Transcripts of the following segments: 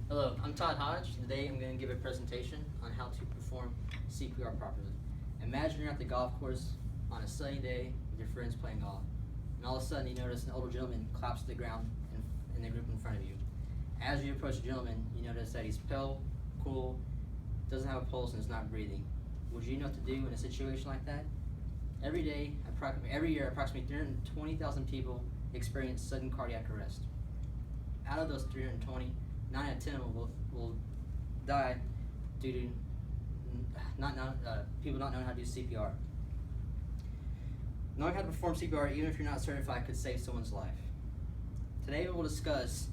Hello, I'm Todd Hodge. Today I'm going to give a presentation on how to perform CPR properly. Imagine you're at the golf course on a sunny day with your friends playing golf, and all of a sudden you notice an older gentleman collapse to the ground in the group in front of you. As you approach the gentleman, you notice that he's pale, cool, doesn't have a pulse, and is not breathing. Would you know what to do in a situation like that? Every year, approximately 320,000 people experience sudden cardiac arrest. Out of those 320, 9 out of 10 of them will die due to people not knowing how to do CPR. Knowing how to perform CPR, even if you're not certified, could save someone's life. Today we will discuss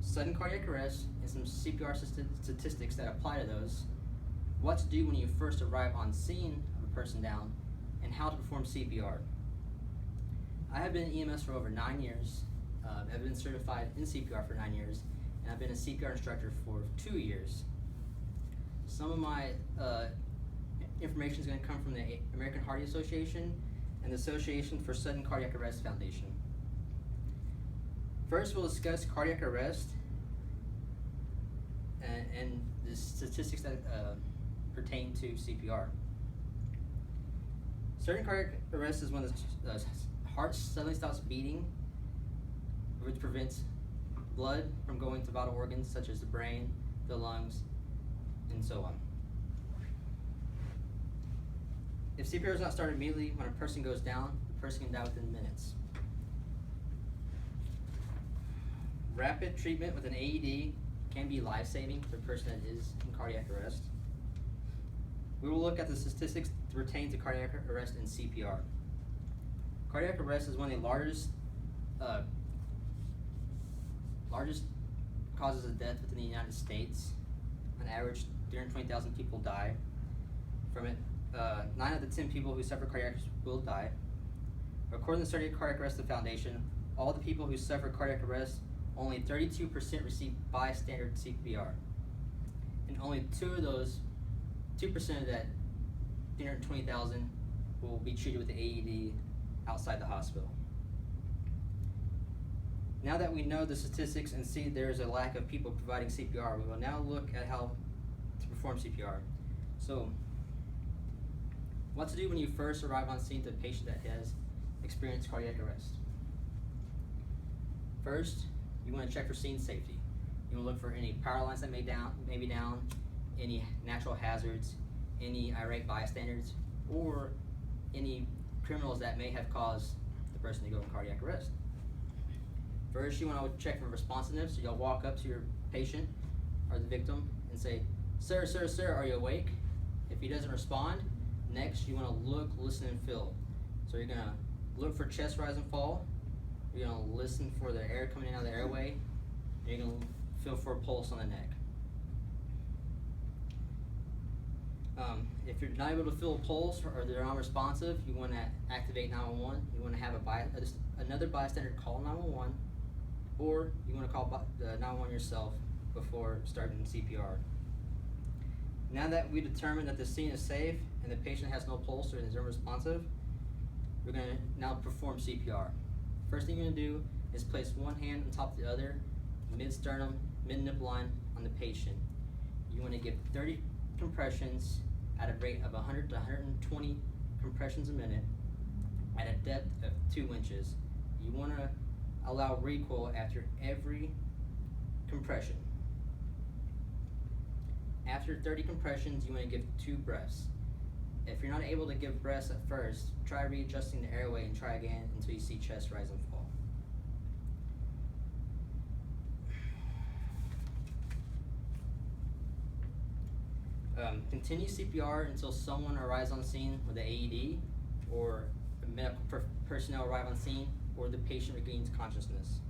sudden cardiac arrest and some CPR statistics that apply to those, what to do when you first arrive on scene of a person down, and how to perform CPR. I have been in EMS for over 9 years. I've been certified in CPR for 9 years, and I've been a CPR instructor for 2 years. Some of my information is going to come from the American Heart Association and the Association for Sudden Cardiac Arrest Foundation. First, we'll discuss cardiac arrest and the statistics that pertain to CPR. Sudden cardiac arrest is when the heart suddenly stops beating, which prevents blood from going to vital organs such as the brain, the lungs, and so on. If CPR is not started immediately when a person goes down, the person can die within minutes. Rapid treatment with an AED can be life-saving for a person that is in cardiac arrest. We will look at the statistics pertaining to cardiac arrest and CPR. Cardiac arrest is one of the largest causes of death within the United States. On average, 320,000 people die from it. 9 out of 10 people who suffer cardiac arrest will die. According to the Study of Cardiac Arrest Foundation, all the people who suffer cardiac arrest, only 32% receive bystander CPR. And only 2% of that 320,000 will be treated with the AED outside the hospital. Now that we know the statistics and see there is a lack of people providing CPR, we will now look at how to perform CPR. So, what to do when you first arrive on scene to a patient that has experienced cardiac arrest. First, you want to check for scene safety. You want to look for any power lines that may be down, any natural hazards, any irate bystanders, or any criminals that may have caused the person to go in cardiac arrest. First, you want to check for responsiveness. So you'll walk up to your patient or the victim and say, "Sir, sir, sir, are you awake?" If he doesn't respond, next you want to look, listen, and feel. So you're going to look for chest rise and fall. You're going to listen for the air coming in out of the airway. And you're going to feel for a pulse on the neck. If you're not able to feel a pulse or they're non-responsive, you want to activate 911. You want to have another bystander call 911, or you want to call the 911 yourself before starting CPR. Now that we determined that the scene is safe and the patient has no pulse or is unresponsive, we're going to now perform CPR. First thing you're going to do is place one hand on top of the other, mid-sternum, mid-nipple line on the patient. You want to give 30 compressions at a rate of 100 to 120 compressions a minute at a depth of 2 inches. You want to allow recoil after every compression. After 30 compressions, you want to give 2 breaths. If you're not able to give breaths at first, try readjusting the airway and try again until you see chest rise and fall. Continue CPR until someone arrives on scene with an AED, or medical personnel arrive on scene, or the patient regains consciousness.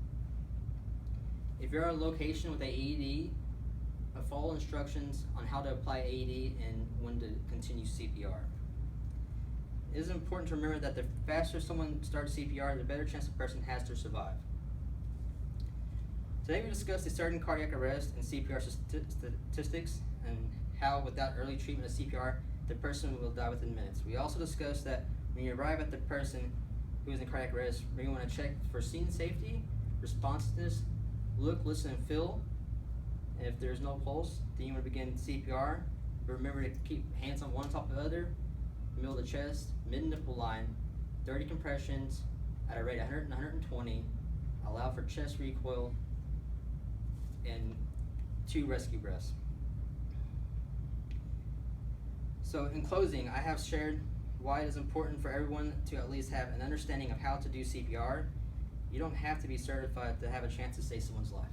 If you're at a location with an AED, follow instructions on how to apply AED and when to continue CPR. It is important to remember that the faster someone starts CPR, the better chance the person has to survive. Today we discussed the sudden cardiac arrest and CPR statistics and how without early treatment of CPR, the person will die within minutes. We also discussed that when you arrive at the person who is in cardiac arrest, we want to check for scene safety, responsiveness, look, listen, and feel, And if there's no pulse, then you want to begin CPR. But remember to keep hands on one top of the other, middle of the chest, mid-nipple line, 30 compressions at a rate of 100 and 120. Allow for chest recoil and 2 rescue breaths. So in closing, I have shared why it is important for everyone to at least have an understanding of how to do CPR. You don't have to be certified to have a chance to save someone's life.